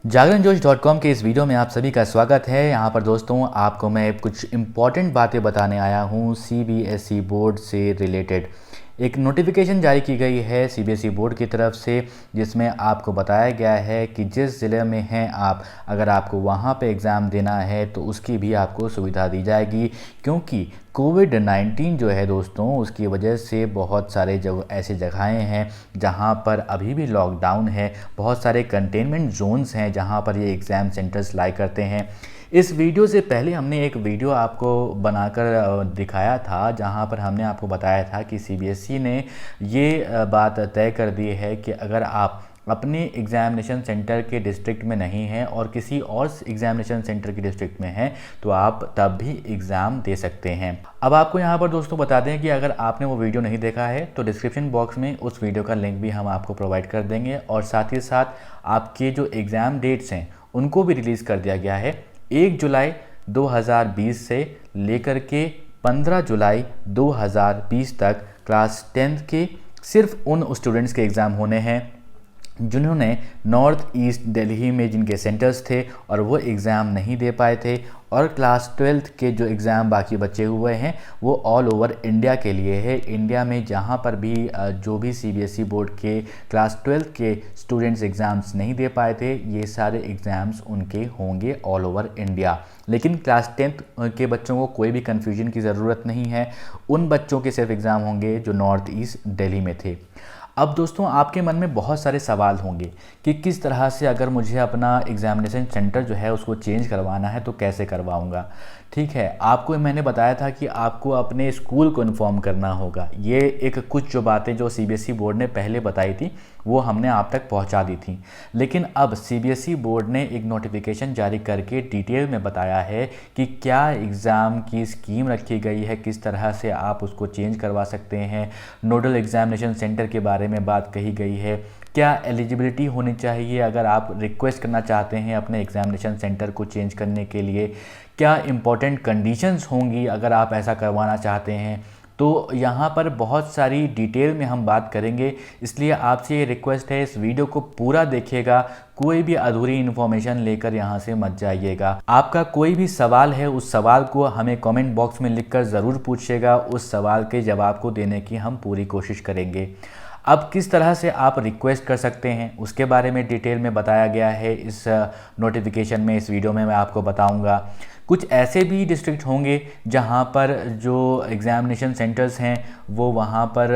जागरणजोश.com के इस वीडियो में आप सभी का स्वागत है। यहाँ पर दोस्तों आपको मैं कुछ इम्पॉर्टेंट बातें बताने आया हूँ सीबीएसई बोर्ड से रिलेटेड। एक नोटिफिकेशन जारी की गई है सीबीएसई बोर्ड की तरफ से, जिसमें आपको बताया गया है कि जिस ज़िले में हैं आप, अगर आपको वहाँ पे एग्ज़ाम देना है तो उसकी भी आपको सुविधा दी जाएगी, क्योंकि कोविड-19 जो है दोस्तों, उसकी वजह से बहुत सारे ऐसे जगहें हैं जहाँ पर अभी भी लॉकडाउन है। बहुत सारे कंटेनमेंट जोन्स हैं जहाँ पर ये एग्ज़ाम सेंटर्स लाई करते हैं। इस वीडियो से पहले हमने एक वीडियो आपको बनाकर दिखाया था, जहाँ पर हमने आपको बताया था कि सीबीएसई ने ये बात तय कर दी है कि अगर आप अपने एग्ज़ामिनेशन सेंटर के डिस्ट्रिक्ट में नहीं हैं और किसी और एग्ज़ामिनेशन सेंटर के डिस्ट्रिक्ट में हैं तो आप तब भी एग्ज़ाम दे सकते हैं। अब आपको यहाँ पर दोस्तों बता दें कि अगर आपने वो वीडियो नहीं देखा है तो डिस्क्रिप्शन बॉक्स में उस वीडियो का लिंक भी हम आपको प्रोवाइड कर देंगे, और साथ ही साथ आपके जो एग्ज़ाम डेट्स हैं उनको भी रिलीज़ कर दिया गया है। 1 जुलाई 2020 से लेकर के 15 जुलाई 2020 तक क्लास 10th के सिर्फ उन स्टूडेंट्स के एग्ज़ाम होने हैं जिन्होंने नॉर्थ ईस्ट दिल्ली में जिनके सेंटर्स थे और वो एग्ज़ाम नहीं दे पाए थे, और क्लास 12th के जो एग्ज़ाम बाकी बचे हुए हैं वो ऑल ओवर इंडिया के लिए है। इंडिया में जहाँ पर भी जो भी सीबीएसई बोर्ड के क्लास 12th के स्टूडेंट्स एग्ज़ाम्स नहीं दे पाए थे, ये सारे एग्ज़ाम्स उनके होंगे ऑल ओवर इंडिया। लेकिन क्लास 10th के बच्चों को कोई भी कन्फ्यूजन की ज़रूरत नहीं है, उन बच्चों के सिर्फ एग्ज़ाम होंगे जो नॉर्थ ईस्ट दिल्ली में थे। अब दोस्तों आपके मन में बहुत सारे सवाल होंगे कि किस तरह से अगर मुझे अपना एग्ज़ामिनेशन सेंटर जो है उसको चेंज करवाना है तो कैसे करवाऊंगा। ठीक है, आपको मैंने बताया था कि आपको अपने स्कूल को इन्फॉर्म करना होगा। ये एक कुछ जो बातें जो सीबीएसई बोर्ड ने पहले बताई थी वो हमने आप तक पहुंचा दी थी, लेकिन अब सीबीएसई बोर्ड ने एक नोटिफिकेशन जारी करके डिटेल में बताया है कि क्या एग्ज़ाम की स्कीम रखी गई है, किस तरह से आप उसको चेंज करवा सकते हैं। नोडल एग्ज़ामिनेशन सेंटर के बारे में बात कही गई है, क्या एलिजिबिलिटी होनी चाहिए अगर आप रिक्वेस्ट करना चाहते हैं अपने एग्ज़ामिनेशन सेंटर को चेंज करने के लिए, क्या इम्पोर्टेंट कंडीशंस होंगी अगर आप ऐसा करवाना चाहते हैं। तो यहाँ पर बहुत सारी डिटेल में हम बात करेंगे, इसलिए आपसे ये रिक्वेस्ट है इस वीडियो को पूरा देखिएगा, कोई भी अधूरी इन्फॉर्मेशन लेकर यहाँ से मत जाइएगा। आपका कोई भी सवाल है उस सवाल को हमें कमेंट बॉक्स में लिखकर ज़रूर पूछिएगा, उस सवाल के जवाब को देने की हम पूरी कोशिश करेंगे। अब किस तरह से आप रिक्वेस्ट कर सकते हैं उसके बारे में डिटेल में बताया गया है इस नोटिफिकेशन में। इस वीडियो में मैं आपको बताऊंगा। कुछ ऐसे भी डिस्ट्रिक्ट होंगे जहां पर जो एग्ज़ामिनेशन सेंटर्स हैं वो वहां पर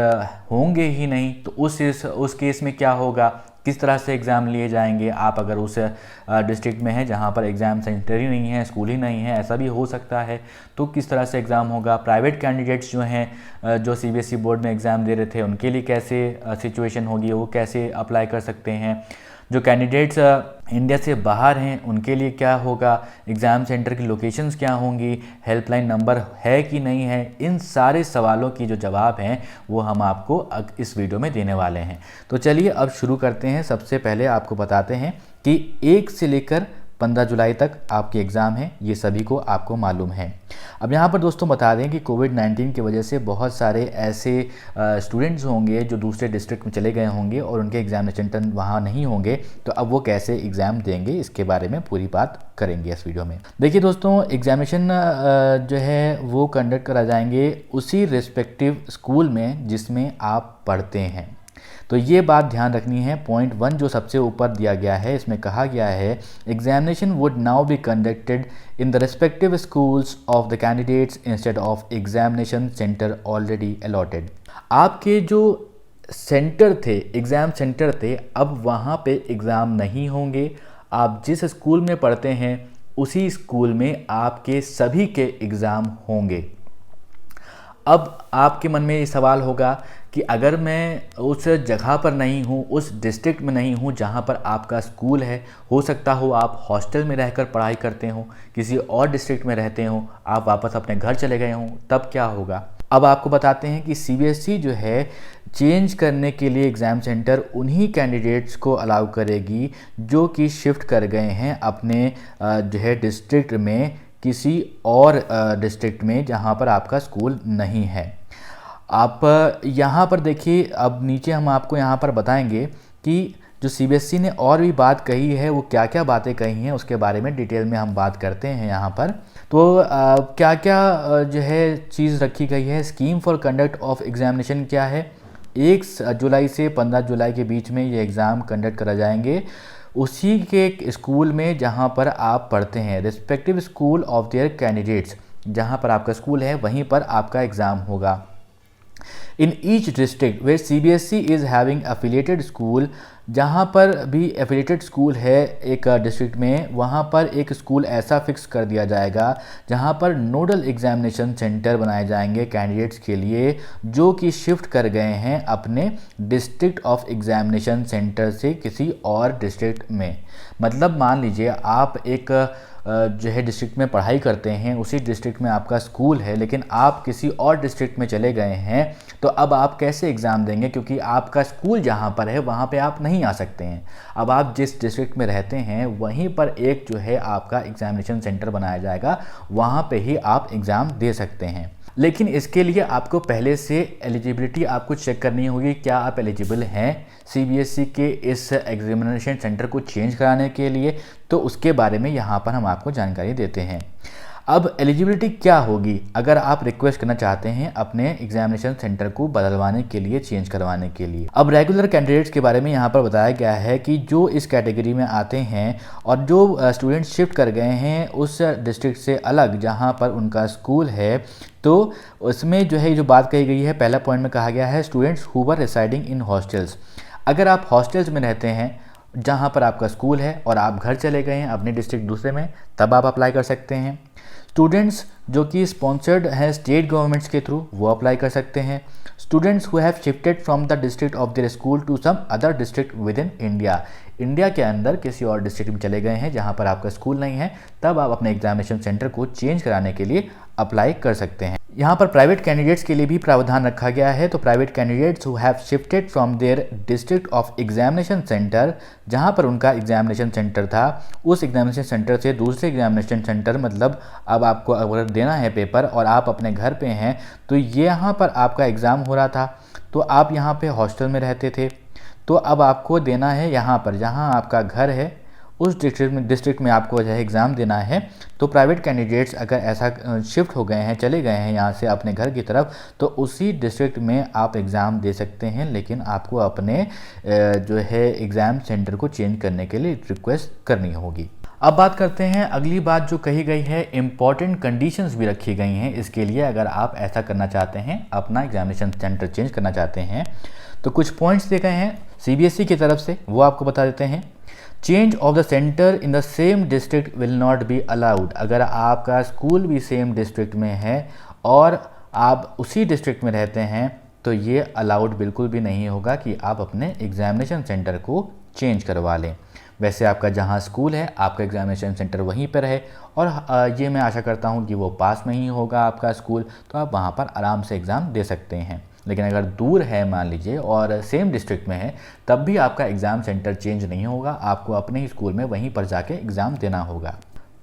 होंगे ही नहीं, तो उस केस में क्या होगा, किस तरह से एग्ज़ाम लिए जाएंगे। आप अगर उस डिस्ट्रिक्ट में हैं जहाँ पर एग्ज़ाम सेंटर ही नहीं है, स्कूल ही नहीं है, ऐसा भी हो सकता है, तो किस तरह से एग्ज़ाम होगा। प्राइवेट कैंडिडेट्स जो हैं जो सीबीएसई बोर्ड में एग्ज़ाम दे रहे थे उनके लिए कैसे सिचुएशन होगी, वो कैसे अप्लाई कर सकते हैं। जो कैंडिडेट्स इंडिया से बाहर हैं उनके लिए क्या होगा, एग्ज़ाम सेंटर की लोकेशंस क्या होंगी, हेल्पलाइन नंबर है कि नहीं है। इन सारे सवालों की जो जवाब हैं वो हम आपको इस वीडियो में देने वाले हैं। तो चलिए अब शुरू करते हैं। सबसे पहले आपको बताते हैं कि 1 से लेकर 15 जुलाई तक आपके एग्ज़ाम हैं, ये सभी को आपको मालूम है। अब यहाँ पर दोस्तों बता दें कि कोविड-19 की वजह से बहुत सारे ऐसे स्टूडेंट्स होंगे जो दूसरे डिस्ट्रिक्ट में चले गए होंगे और उनके एग्ज़ामिनेशन सेंटर वहाँ नहीं होंगे, तो अब वो कैसे एग्ज़ाम देंगे इसके बारे में पूरी बात करेंगे इस वीडियो में। देखिए दोस्तों, एग्ज़ामिनेशन जो है वो कंडक्ट करा जाएंगे उसी रिस्पेक्टिव स्कूल में जिसमें आप पढ़ते हैं। तो ये बात ध्यान रखनी है। पॉइंट 1 जो सबसे ऊपर दिया गया है, इसमें कहा गया है examination would now be conducted in the respective schools of the candidates instead of examination centre already allotted. आपके जो सेंटर थे, एग्ज़ाम सेंटर थे, अब वहाँ पे एग्ज़ाम नहीं होंगे। आप जिस स्कूल में पढ़ते हैं उसी स्कूल में आपके सभी के एग्ज़ाम होंगे। अब आपके मन में ये सवाल होगा कि अगर मैं उस जगह पर नहीं हूँ, उस डिस्ट्रिक्ट में नहीं हूँ जहाँ पर आपका स्कूल है, हो सकता हो आप हॉस्टल में रहकर पढ़ाई करते हो, किसी और डिस्ट्रिक्ट में रहते हो, आप वापस अपने घर चले गए हों, तब क्या होगा। अब आपको बताते हैं कि सीबीएसई जो है चेंज करने के लिए एग्ज़ाम सेंटर उन्हीं कैंडिडेट्स को अलाउ करेगी जो कि शिफ्ट कर गए हैं अपने जो है डिस्ट्रिक्ट में किसी और डिस्ट्रिक्ट में जहाँ पर आपका स्कूल नहीं है। आप यहाँ पर देखिए, अब नीचे हम आपको यहाँ पर बताएंगे कि जो सीबीएसई ने और भी बात कही है, वो क्या क्या बातें कही हैं उसके बारे में डिटेल में हम बात करते हैं यहाँ पर। तो क्या क्या जो है चीज़ रखी गई है। Scheme for conduct of examination क्या है, 1 जुलाई से 15 जुलाई के बीच में ये एग्ज़ाम कंडक्ट करा जाएंगे उसी के स्कूल में जहाँ पर आप पढ़ते हैं, respective school of their candidates, जहाँ पर आपका स्कूल है वहीं पर आपका एग्ज़ाम होगा। In each district where CBSE is having affiliated school, जहाँ पर भी एफिलिएटेड स्कूल है एक डिस्ट्रिक्ट में, वहाँ पर एक स्कूल ऐसा फिक्स कर दिया जाएगा जहाँ पर नोडल एग्जामिनेशन सेंटर बनाए जाएंगे कैंडिडेट्स के लिए जो कि शिफ्ट कर गए हैं अपने डिस्ट्रिक्ट ऑफ एग्जामिनेशन सेंटर से किसी और डिस्ट्रिक्ट में। मतलब मान लीजिए आप एक जो है डिस्ट्रिक्ट में पढ़ाई करते हैं, उसी डिस्ट्रिक्ट में आपका स्कूल है, लेकिन आप किसी और डिस्ट्रिक्ट में चले गए हैं, तो अब आप कैसे एग्ज़ाम देंगे, क्योंकि आपका स्कूल जहाँ पर है वहाँ पे आप नहीं आ सकते हैं। अब आप जिस डिस्ट्रिक्ट में रहते हैं वहीं पर एक जो है आपका एग्ज़ामिनेशन सेंटर बनाया जाएगा, वहाँ पे ही आप एग्ज़ाम दे सकते हैं। लेकिन इसके लिए आपको पहले से एलिजिबिलिटी आपको चेक करनी होगी, क्या आप एलिजिबल हैं सीबीएसई के इस एग्जामिनेशन सेंटर को चेंज कराने के लिए। तो उसके बारे में यहाँ पर हम आपको जानकारी देते हैं। अब एलिजिबिलिटी क्या होगी अगर आप रिक्वेस्ट करना चाहते हैं अपने एग्जामिनेशन सेंटर को बदलवाने के लिए, चेंज करवाने के लिए। अब रेगुलर कैंडिडेट्स के बारे में यहाँ पर बताया गया है कि जो इस कैटेगरी में आते हैं और जो स्टूडेंट्स शिफ्ट कर गए हैं उस डिस्ट्रिक्ट से अलग जहाँ पर उनका स्कूल है, तो उसमें जो है जो बात कही गई है, पहला पॉइंट में कहा गया है students who were residing in hostels. अगर आप हॉस्टल्स में रहते हैं जहाँ पर आपका स्कूल है और आप घर चले गए हैं अपने डिस्ट्रिक्ट दूसरे में, तब आप अप्लाई कर सकते हैं। स्टूडेंट्स जो कि स्पॉन्सर्ड हैं स्टेट गवर्नमेंट्स के थ्रू, वो अप्लाई कर सकते हैं। Students who have shifted from the district of their school to some other district within India, India के अंदर किसी और डिस्ट्रिक्ट में चले गए हैं जहां पर आपका स्कूल नहीं है, तब आप अपने एग्जामिनेशन सेंटर को चेंज कराने के लिए अप्लाई कर सकते हैं। यहाँ पर प्राइवेट कैंडिडेट्स के लिए भी प्रावधान रखा गया है। तो private candidates who have shifted from their district of examination centre, जहाँ पर उनका एग्जामिनेशन सेंटर था, उस एग्जामिनेशन सेंटर से दूसरे एग्जामिनेशन सेंटर, मतलब अब आपको अगर देना है पेपर और आप अपने घर पे हैं, तो ये यहाँ पर आपका एग्ज़ाम हो रहा था, तो आप यहाँ पे हॉस्टल में रहते थे, तो अब आपको देना है यहाँ पर जहाँ आपका घर है उस डिस्ट्रिक्ट में आपको जो है एग्ज़ाम देना है। तो प्राइवेट कैंडिडेट्स अगर ऐसा शिफ्ट हो गए हैं, चले गए हैं यहाँ से अपने घर की तरफ, तो उसी डिस्ट्रिक्ट में आप एग्ज़ाम दे सकते हैं, लेकिन आपको अपने जो है एग्ज़ाम सेंटर को चेंज करने के लिए रिक्वेस्ट करनी होगी। अब बात करते हैं अगली बात जो कही गई है, इम्पॉर्टेंट कंडीशंस भी रखी गई हैं इसके लिए, अगर आप ऐसा करना चाहते हैं, अपना एग्जामिनेशन सेंटर चेंज करना चाहते हैं। तो कुछ पॉइंट्स दिए गए हैं सीबीएसई की तरफ से, वो आपको बता देते हैं। Change of the centre in the same district will not be allowed. अगर आपका स्कूल भी सेम डिस्ट्रिक्ट में है और आप उसी डिस्ट्रिक्ट में रहते हैं, तो ये अलाउड बिल्कुल भी नहीं होगा कि आप अपने एग्जामिनेशन सेंटर को चेंज करवा लें। वैसे आपका जहां स्कूल है आपका एग्जामिनेशन सेंटर वहीं पर है, और ये मैं आशा करता हूं कि वो पास में ही होगा आपका स्कूल, तो आप वहां पर आराम से एग्ज़ाम दे सकते हैं। लेकिन अगर दूर है मान लीजिए और सेम डिस्ट्रिक्ट में है, तब भी आपका एग्ज़ाम सेंटर चेंज नहीं होगा, आपको अपने ही स्कूल में वहीं पर जाके एग्ज़ाम देना होगा।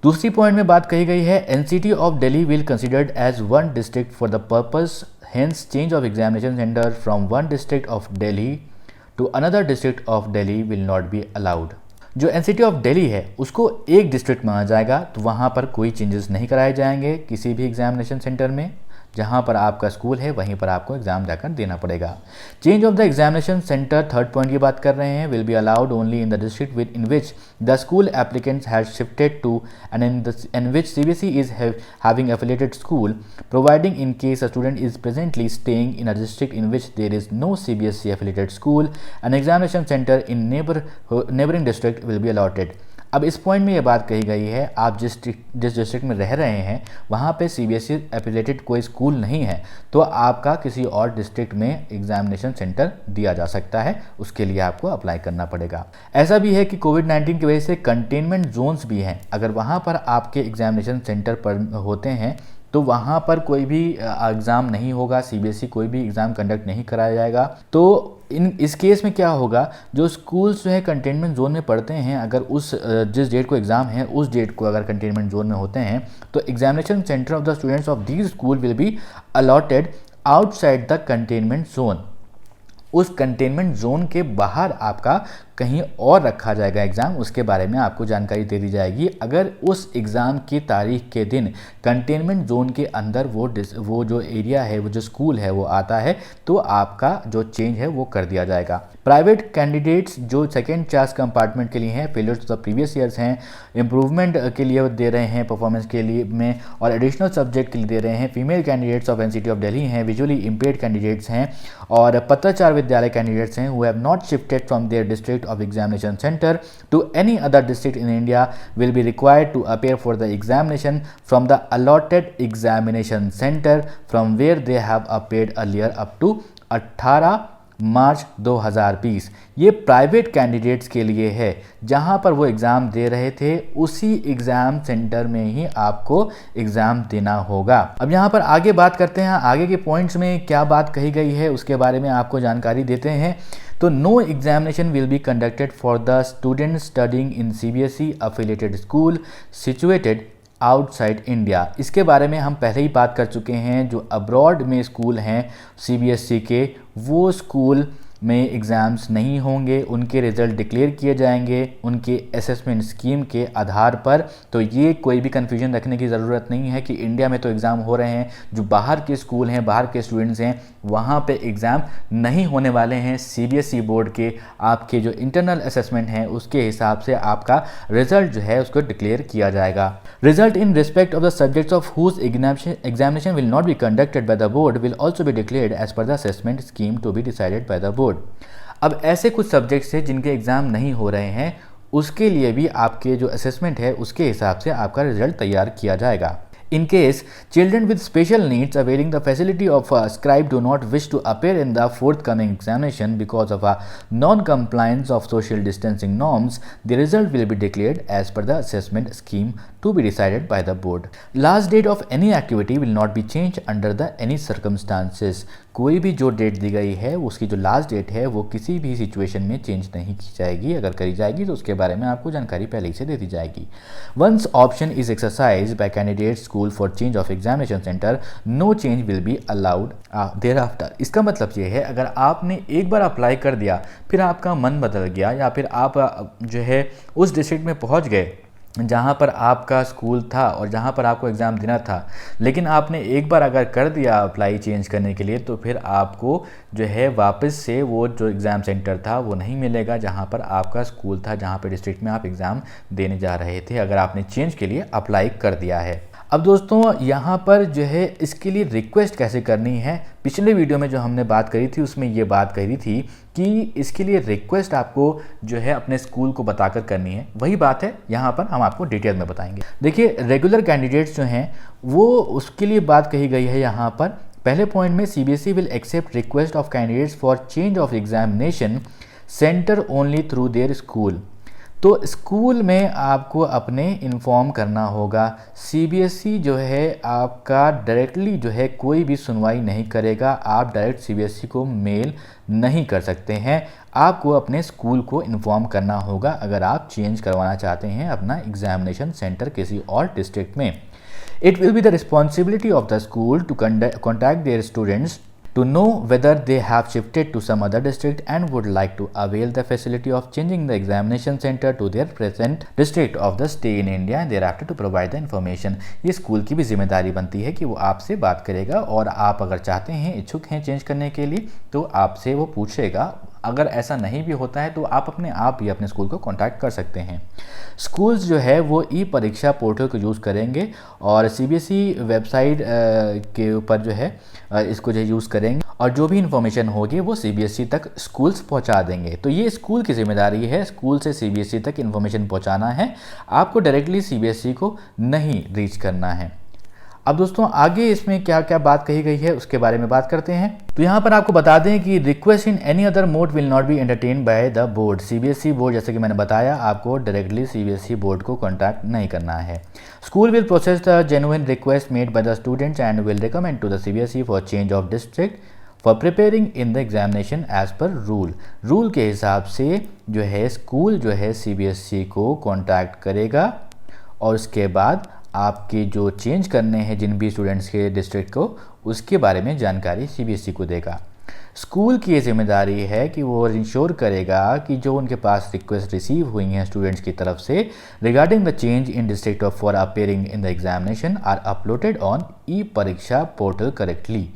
दूसरी पॉइंट में बात कही गई है, NCT of Delhi will considered as one district for the purpose, hence change of examination centre from one district of Delhi to another district of Delhi will not be allowed. जो एनसीटी ऑफ दिल्ली है उसको एक डिस्ट्रिक्ट माना जाएगा, तो वहाँ पर कोई चेंजेस नहीं कराए जाएंगे किसी भी एग्जामिनेशन सेंटर में, जहाँ पर आपका स्कूल है वहीं पर आपको एग्जाम जाकर देना पड़ेगा। Change of the examination centre, third point की बात कर रहे हैं, will be allowed only in the district within which the school applicants has shifted to and in which CBSE is having affiliated school, providing in case a student is presently staying in a district in which there is no CBSE affiliated school, an examination centre in neighbouring district will be allotted. अब इस point में ये बात कही गई है, आप जिस डिस्ट्रिक्ट में रह रहे हैं वहाँ पे सीबीएसई एफिलिएटेड कोई स्कूल नहीं है, तो आपका किसी और डिस्ट्रिक्ट में एग्जामिनेशन सेंटर दिया जा सकता है, उसके लिए आपको अप्लाई करना पड़ेगा। ऐसा भी है कि कोविड-19 की वजह से कंटेनमेंट जोन्स भी हैं, अगर वहाँ पर आपके एग्जामिनेशन सेंटर पर होते हैं तो वहाँ पर कोई भी एग्ज़ाम नहीं होगा, सीबीएसई कोई भी एग्ज़ाम कंडक्ट नहीं कराया जाएगा। तो इस केस में क्या होगा, जो स्कूल्स जो है कंटेनमेंट जोन में पढ़ते हैं, अगर उस जिस डेट को एग्ज़ाम है उस डेट को अगर कंटेनमेंट जोन में होते हैं, तो examination centre of the students of these school will be allotted outside the containment zone. उस कंटेनमेंट जोन के बाहर आपका कहीं और रखा जाएगा एग्ज़ाम, उसके बारे में आपको जानकारी दे दी जाएगी। अगर उस एग्ज़ाम की तारीख के दिन कंटेनमेंट जोन के अंदर वो जो एरिया है, वो जो स्कूल है वो आता है, तो आपका जो चेंज है वो कर दिया जाएगा। प्राइवेट कैंडिडेट्स जो सेकेंड चांस कंपार्टमेंट के लिए हैं, failures of the previous years हैं, इंप्रूवमेंट के लिए दे रहे हैं परफॉर्मेंस के लिए में, और एडिशनल सब्जेक्ट के लिए दे रहे हैं। Female candidates of NCT of Delhi हैं, विजुअली इम्पेयर्ड कैंडिडेट्स हैं, और पत्राचार विद्यालय कैंडिडेट्स हैं who have not shifted from their district of examination center to any other district in India will be required to appear for the examination from the allotted examination center from where they have appeared earlier up to 18 मार्च 2020। ये private candidates के लिए है, जहां पर वो exam दे रहे थे उसी एग्ज़ाम सेंटर में ही आपको एग्ज़ाम देना होगा। अब यहाँ पर आगे बात करते हैं, आगे के पॉइंट्स में क्या बात कही गई है उसके बारे में आपको जानकारी देते हैं। तो no examination will be conducted for the student studying in CBSE affiliated school situated outside India. इसके बारे में हम पहले ही बात कर चुके हैं। जो अब्रॉड में स्कूल हैं सीबीएसई के, वो स्कूल में एग्ज़ाम्स नहीं होंगे, उनके रिज़ल्ट डिक्लेयर किए जाएंगे उनके असेसमेंट स्कीम के आधार पर। तो ये कोई भी कन्फ्यूजन रखने की ज़रूरत नहीं है कि इंडिया में तो एग्ज़ाम हो रहे हैं, जो बाहर के स्कूल हैं, बाहर के स्टूडेंट्स हैं, वहाँ पे एग्ज़ाम नहीं होने वाले हैं। सीबीएसई बोर्ड के आपके जो इंटरनल असेसमेंट हैं उसके हिसाब से आपका रिज़ल्ट जो है उसको डिक्लेयर किया जाएगा। Result in respect of the subjects of whose examination will not be conducted by the board will also be declared as per the assessment scheme to be decided by the board. अब ऐसे कुछ subjects हैं जिनके exam नहीं हो रहे हैं, उसके लिए भी आपके जो असेसमेंट है उसके हिसाब से आपका रिजल्ट तैयार किया जाएगा। In case children with special needs availing the facility of a scribe do not wish to appear in the forthcoming examination because of a non-compliance of social distancing norms, the result will be declared as per the assessment scheme to be decided by the board. Last date of any activity will not be changed under the any circumstances. कोई भी जो date दी गई है उसकी जो last date है वो किसी भी सिचुएशन में चेंज नहीं की जाएगी। अगर करी जाएगी तो उसके बारे में आपको जानकारी पहले ही से दे दी जाएगी। Once option is exercise by candidate school for change of examination centre, no change will be allowed thereafter. इसका मतलब ये है, अगर आपने एक बार अप्लाई कर दिया, फिर आपका मन बदल गया, या फिर आप जो है उस डिस्ट्रिक्ट में पहुँच गए जहाँ पर आपका स्कूल था और जहाँ पर आपको एग्ज़ाम देना था, लेकिन आपने एक बार अगर कर दिया अप्लाई चेंज करने के लिए, तो फिर आपको जो है वापस से वो जो एग्ज़ाम सेंटर था वो नहीं मिलेगा जहाँ पर आपका स्कूल था, जहाँ पर डिस्ट्रिक्ट में आप एग्ज़ाम देने जा रहे थे, अगर आपने चेंज के लिए अप्लाई कर दिया है। अब दोस्तों यहाँ पर जो है इसके लिए रिक्वेस्ट कैसे करनी है, पिछले वीडियो में जो हमने बात करी थी उसमें ये बात कही थी कि इसके लिए रिक्वेस्ट आपको जो है अपने स्कूल को बताकर करनी है। वही बात है यहाँ पर हम आपको डिटेल में बताएंगे। देखिए, रेगुलर कैंडिडेट्स जो हैं वो उसके लिए बात कही गई है यहाँ पर। पहले पॉइंट में CBSE will accept request of candidates for change of examination centre only through their school. तो स्कूल में आपको अपने इन्फॉर्म करना होगा। सीबीएसई जो है आपका डायरेक्टली जो है कोई भी सुनवाई नहीं करेगा। आप डायरेक्ट सीबीएसई को मेल नहीं कर सकते हैं, आपको अपने स्कूल को इन्फॉर्म करना होगा अगर आप चेंज करवाना चाहते हैं अपना एग्जामिनेशन सेंटर किसी और डिस्ट्रिक्ट में। It will be the responsibility of the school to contact their students to know whether they have shifted to some other district and would like to avail the facility of changing the examination center to their present district of the stay in India and thereafter to provide the information। ये school की भी जिम्मेदारी बनती है कि वो आपसे बात करेगा, और आप अगर चाहते हैं, इच्छुक हैं चेंज करने के लिए, तो आपसे वो पूछेगा। अगर ऐसा नहीं भी होता है तो आप अपने आप ही अपने स्कूल को कांटेक्ट कर सकते हैं। स्कूल्स जो है वो ई परीक्षा पोर्टल को यूज़ करेंगे और सीबीएसई वेबसाइट के ऊपर जो है इसको जो यूज़ करेंगे, और जो भी इन्फॉर्मेशन होगी वो सीबीएसई तक स्कूल्स पहुंचा देंगे। तो ये स्कूल की जिम्मेदारी है, स्कूल से सीबीएसई तक इन्फॉर्मेशन पहुंचाना है, आपको डायरेक्टली सीबीएसई को नहीं रीच करना है। अब दोस्तों आगे इसमें क्या क्या बात कही गई है उसके बारे में बात करते हैं। तो यहाँ पर आपको बता दें कि request in any other mode will not be entertain by the board. CBSE board, जैसे कि मैंने बताया, आपको डायरेक्टली सीबीएसई बोर्ड को कॉन्टैक्ट नहीं करना है। School will process the genuine request made by the students and will recommend to the CBSE for change of district for preparing in the examination as per rule के हिसाब से जो है school जो है सीबीएसई को कॉन्टैक्ट करेगा, और उसके बाद आपके जो चेंज करने हैं जिन भी स्टूडेंट्स के डिस्ट्रिक्ट को, उसके बारे में जानकारी सीबीएसई को देगा। स्कूल की ये जिम्मेदारी है कि वो इंश्योर करेगा कि जो उनके पास रिक्वेस्ट रिसीव हुई हैं स्टूडेंट्स की तरफ से regarding the change in district of for appearing in the examination are uploaded on E परीक्षा पोर्टल करेक्टली।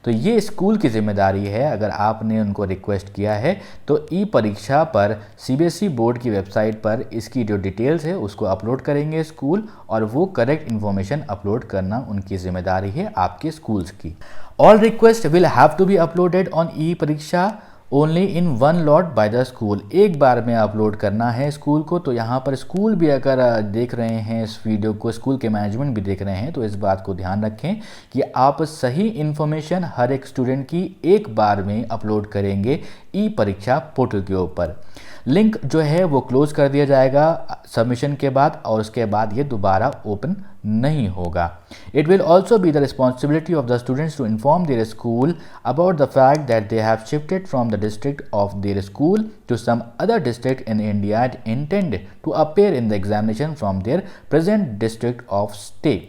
तो ये स्कूल की जिम्मेदारी है, अगर आपने उनको रिक्वेस्ट किया है तो ई परीक्षा पर सीबीएसई बोर्ड की वेबसाइट पर इसकी जो डिटेल्स है उसको अपलोड करेंगे स्कूल, और वो करेक्ट इन्फॉर्मेशन अपलोड करना उनकी जिम्मेदारी है आपके स्कूल्स की। All request will have to be uploaded on E परीक्षा only in one lot by the school. एक बार में अपलोड करना है स्कूल को। तो यहाँ पर स्कूल भी अगर देख रहे हैं इस वीडियो को, स्कूल के मैनेजमेंट भी देख रहे हैं, तो इस बात को ध्यान रखें कि आप सही इन्फॉर्मेशन हर एक स्टूडेंट की एक बार में अपलोड करेंगे ई परीक्षा पोर्टल के ऊपर। लिंक जो है वो क्लोज कर दिया जाएगा सबमिशन के बाद, और उसके बाद ये दोबारा ओपन नहीं होगा। It will also be the responsibility of the students to inform their school about the fact that they have shifted from the district of their school to some other district in India intended to appear in the examination from their present district of stay.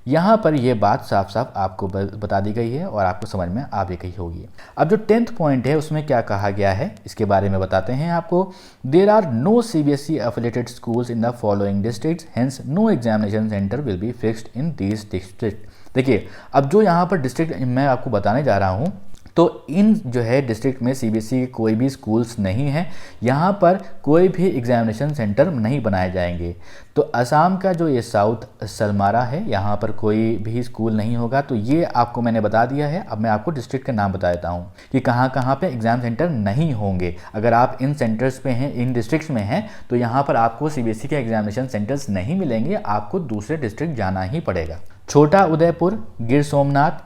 यहाँ पर यह बात साफ साफ आपको बता दी गई है और आपको समझ में आ भी गई होगी। अब जो 10th पॉइंट है उसमें क्या कहा गया है इसके बारे में बताते हैं आपको। There are no CBSE affiliated schools in the following districts, hence no examination centre will be fixed in these district. देखिए, अब जो यहाँ पर डिस्ट्रिक्ट मैं आपको बताने जा रहा हूँ, तो इन जो है डिस्ट्रिक्ट में सीबीएसई के कोई भी स्कूल्स नहीं है, यहाँ पर कोई भी एग्जामिनेशन सेंटर नहीं बनाए जाएंगे। तो असम का जो ये साउथ सलमारा है, यहाँ पर कोई भी स्कूल नहीं होगा। तो ये आपको मैंने बता दिया है। अब मैं आपको डिस्ट्रिक्ट का नाम बता देता हूँ कि कहाँ कहाँ पे एग्जाम सेंटर नहीं होंगे। अगर आप इन सेंटर्स पे हैं, इन डिस्ट्रिक्ट्स में हैं, तो यहाँ पर आपको सीबीएसई के एग्जामिनेशन सेंटर्स नहीं मिलेंगे, आपको दूसरे डिस्ट्रिक्ट जाना ही पड़ेगा। छोटा उदयपुर, गिर सोमनाथ,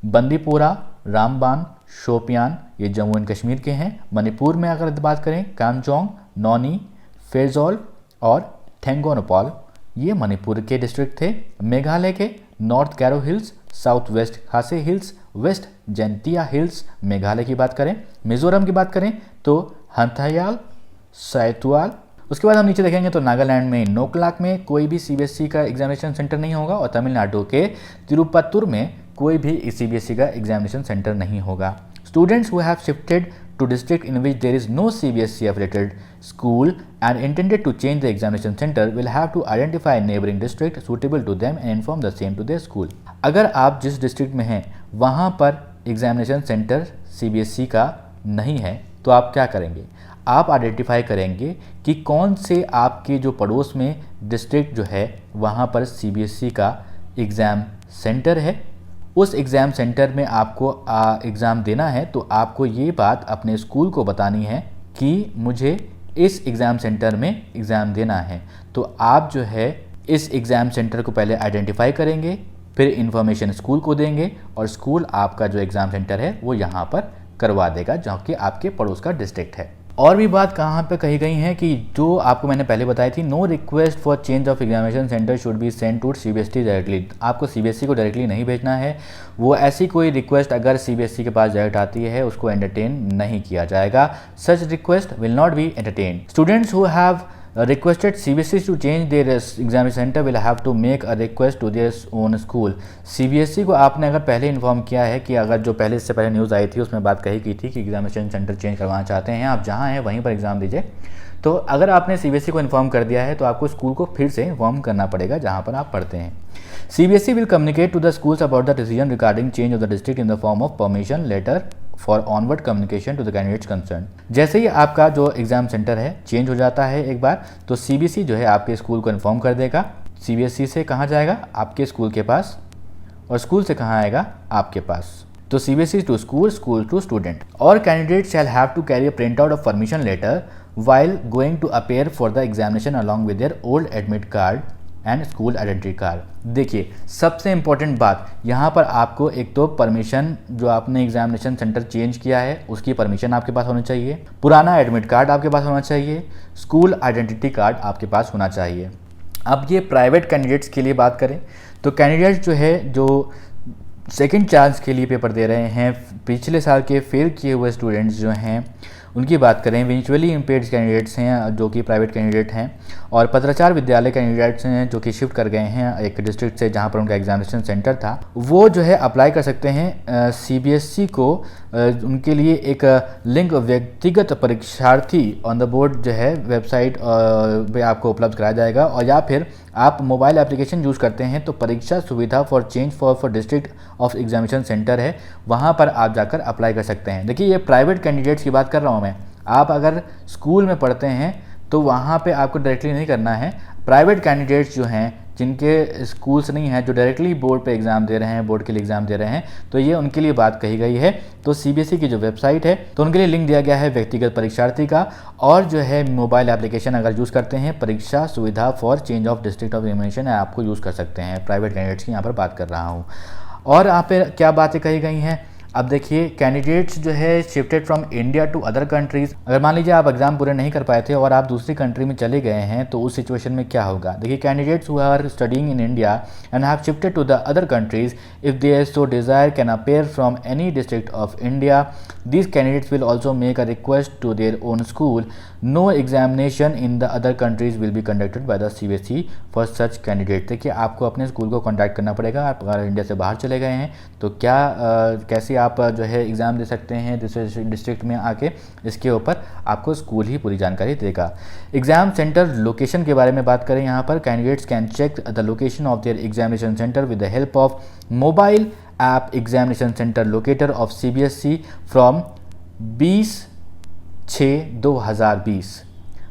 बंदीपोरा, रामबान, शोपियान, ये जम्मू एंड कश्मीर के हैं। मणिपुर में अगर बात करें, कामजोंग, नौनी, फेजोल और थेंगोनोपाल, ये मणिपुर के डिस्ट्रिक्ट थे। मेघालय के north Garo hills, south west Khasi hills, west Jaintia hills Meghalaya की बात करें। मिजोरम की बात करें तो हंथायाल, सैतुआल। उसके बाद हम नीचे देखेंगे तो नागालैंड में नोकलाक में कोई भी सीबीएसई का एग्जामिनेशन सेंटर नहीं होगा, और तमिलनाडु के तिरुपत्तुर में कोई भी सीबीएसई का एग्जामिनेशन सेंटर नहीं होगा। Students who have shifted to district in which there is no CBSE affiliated school and intended to change the examination centre will have to identify neighbouring district suitable to them and inform the same to their school. अगर आप जिस district में हैं वहाँ पर examination centre CBSE का नहीं है, तो आप क्या करेंगे? आप आइडेंटिफाई करेंगे कि कौन से आपके जो पड़ोस में डिस्ट्रिक्ट जो है वहाँ पर सीबीएसई का एग्ज़ाम सेंटर है। उस एग्ज़ाम सेंटर में आपको एग्ज़ाम देना है, तो आपको ये बात अपने स्कूल को बतानी है कि मुझे इस एग्ज़ाम सेंटर में एग्ज़ाम देना है। तो आप जो है इस एग्ज़ाम सेंटर को पहले आइडेंटिफाई करेंगे, फिर इन्फॉर्मेशन स्कूल को देंगे, और स्कूल आपका जो एग्ज़ाम सेंटर है वो यहाँ पर करवा देगा जहाँ कि आपके पड़ोस का डिस्ट्रिक्ट है। और भी बात कहाँ पे कही गई है कि जो आपको मैंने पहले बताई थी, no request for change of examination centre should be send to CBSE directly. आपको सीबीएसई को डायरेक्टली नहीं भेजना है। वो ऐसी कोई रिक्वेस्ट अगर सीबीएसई के पास डायरेक्ट आती है उसको एंटरटेन नहीं किया जाएगा। Such request will not be entertain. Students who have requested CBSE to change their exam center will have to make a request to their own school। CBSE को आपने अगर पहले इन्फॉर्म किया है कि अगर जो पहले इससे पहले न्यूज़ आई थी उसमें बात कही गई थी कि एग्जामिनेशन सेंटर चेंज करवाना चाहते हैं, आप जहां हैं वहीं पर एग्ज़ाम दीजिए। तो अगर आपने CBSE को इन्फॉर्म कर दिया है तो आपको स्कूल को फिर से इन्फॉर्म करना पड़ेगा जहाँ पर आप पढ़ते हैं। CBSE will communicate to the schools about the decision regarding change of the district in the form of permission letter for onward communication to the candidates concern. जैसे ही आपका जो एग्जाम सेंटर है चेंज हो जाता है एक बार, तो सीबीएसई जो है आपके स्कूल को इन्फॉर्म कर देगा। सीबीएसई से कहाँ जाएगा? आपके स्कूल के पास, और स्कूल से कहाँ आएगा? आपके पास। तो CBSE to school, school to student. और candidate shall have to carry a print out of permission letter while going to appear for the examination along with their old admit card and school identity card. देखिए, सबसे important बात यहाँ पर आपको एक तो permission, जो आपने एग्जामिनेशन सेंटर चेंज किया है उसकी परमिशन आपके पास होनी चाहिए, पुराना एडमिट कार्ड आपके पास होना चाहिए, स्कूल आइडेंटिटी कार्ड आपके पास होना चाहिए। अब ये प्राइवेट कैंडिडेट्स के लिए बात करें तो कैंडिडेट्स जो है जो सेकंड चांस के लिए पेपर दे रहे हैं, पिछले साल के फेल किए हुए स्टूडेंट्स जो हैं उनकी बात करें, विजुअली इम्पेयर्ड कैंडिडेट्स हैं जो कि प्राइवेट कैंडिडेट हैं, और पत्राचार विद्यालय कैंडिडेट्स हैं जो कि शिफ्ट कर गए हैं एक डिस्ट्रिक्ट से जहां पर उनका एग्जामिनेशन सेंटर था, वो जो है अप्लाई कर सकते हैं सीबीएसई को उनके लिए एक लिंक व्यक्तिगत परीक्षार्थी ऑन द बोर्ड जो है वेबसाइट पे आपको उपलब्ध कराया जाएगा। और या फिर आप मोबाइल एप्लीकेशन यूज़ करते हैं तो परीक्षा सुविधा for change for district of examination centre है, वहाँ पर आप जाकर अप्लाई कर सकते हैं। देखिए, ये प्राइवेट कैंडिडेट्स की बात कर रहा हूँ मैं। आप अगर स्कूल में पढ़ते हैं तो वहाँ पे आपको डायरेक्टली नहीं करना है। प्राइवेट कैंडिडेट्स जो हैं, जिनके स्कूल्स नहीं हैं, जो डायरेक्टली बोर्ड पे एग्ज़ाम दे रहे हैं, बोर्ड के लिए एग्ज़ाम दे रहे हैं, तो ये उनके लिए बात कही गई है। तो सीबीएसई की जो वेबसाइट है तो उनके लिए लिंक दिया गया है व्यक्तिगत परीक्षार्थी का, और जो है मोबाइल एप्लीकेशन अगर यूज़ करते हैं परीक्षा सुविधा for change of district of examination आपको यूज़ कर सकते हैं। प्राइवेट कैंडिडेट्स की यहाँ पर बात कर रहा हूँ। और यहाँ पर क्या बातें कही गई हैं, अब देखिए, कैंडिडेट्स जो है shifted from India to other countries. अगर मान लीजिए आप एग्जाम पूरे नहीं कर पाए थे और आप दूसरी कंट्री में चले गए हैं तो उस सिचुएशन में क्या होगा। देखिए, candidates who are studying in India and have shifted to the other countries if they so desire can appear from any district of India. These candidates will also make a request to their own school. No examination in the other countries will be conducted by the CBSE for such candidate. देखिए, आपको अपने school को contact करना पड़ेगा। आप अगर India से बाहर चले गए हैं तो कैसे आप जो है एग्ज़ाम दे सकते हैं दूसरे डिस्ट्रिक्ट में आके, इसके ऊपर आपको स्कूल ही पूरी जानकारी देगा। एग्ज़ाम सेंटर लोकेशन के बारे में बात करें, यहाँ पर candidates can check the location of their examination centre with the help of mobile app examination centre locator of CBSE from 20/6/2020।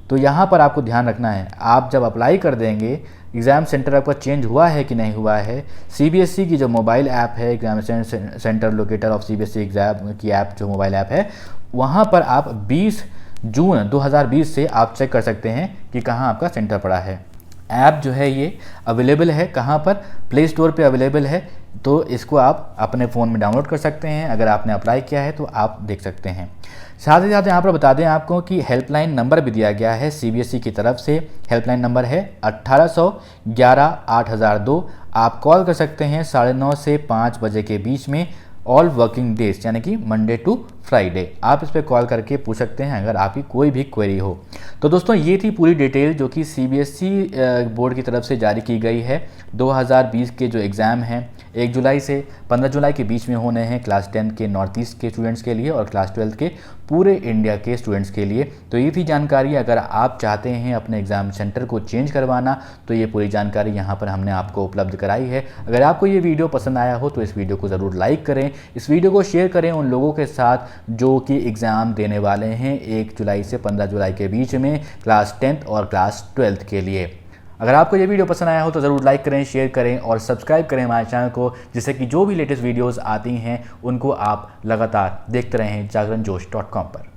तो यहाँ पर आपको ध्यान रखना है, आप जब अप्लाई कर देंगे, एग्ज़ाम सेंटर आपका चेंज हुआ है कि नहीं हुआ है, सीबीएसई की जो मोबाइल ऐप है examination centre locator of CBSE exam की ऐप जो मोबाइल ऐप है, वहाँ पर आप 20 जून 2020 से आप चेक कर सकते हैं कि कहाँ आपका सेंटर पड़ा है। ऐप जो है ये अवेलेबल है कहाँ पर, प्ले स्टोर पे अवेलेबल है, तो इसको आप अपने फ़ोन में डाउनलोड कर सकते हैं। अगर आपने अप्लाई किया है तो आप देख सकते हैं। साथ ही साथ यहाँ पर बता दें आपको कि हेल्पलाइन नंबर भी दिया गया है सीबीएसई की तरफ से। हेल्पलाइन नंबर है 1811-8002। आप कॉल कर सकते हैं 9:30 से 5 बजे के बीच में, ऑल वर्किंग डेज, यानी कि मंडे टू फ्राइडे। आप इस पर कॉल करके पूछ सकते हैं अगर आपकी कोई भी क्वेरी हो। तो दोस्तों, ये थी पूरी डिटेल जो कि सीबीएसई बोर्ड की तरफ से जारी की गई है। 2020 के जो एग्ज़ाम हैं 1 जुलाई से 15 जुलाई के बीच में होने हैं क्लास 10 के नॉर्थ ईस्ट के स्टूडेंट्स के लिए और क्लास 12 के पूरे इंडिया के स्टूडेंट्स के लिए। तो ये थी जानकारी। अगर आप चाहते हैं अपने एग्ज़ाम सेंटर को चेंज करवाना तो ये पूरी जानकारी यहाँ पर हमने आपको उपलब्ध कराई है। अगर आपको ये वीडियो पसंद आया हो तो इस वीडियो को ज़रूर लाइक करें, इस वीडियो को शेयर करें उन लोगों के साथ जो कि एग्ज़ाम देने वाले हैं 1 जुलाई से 15 जुलाई के बीच में क्लास 10th और क्लास 12th के लिए। अगर आपको ये वीडियो पसंद आया हो तो ज़रूर लाइक करें, शेयर करें और सब्सक्राइब करें हमारे चैनल को, जिससे कि जो भी लेटेस्ट वीडियोस आती हैं उनको आप लगातार देखते रहें जागरणजोश.com पर।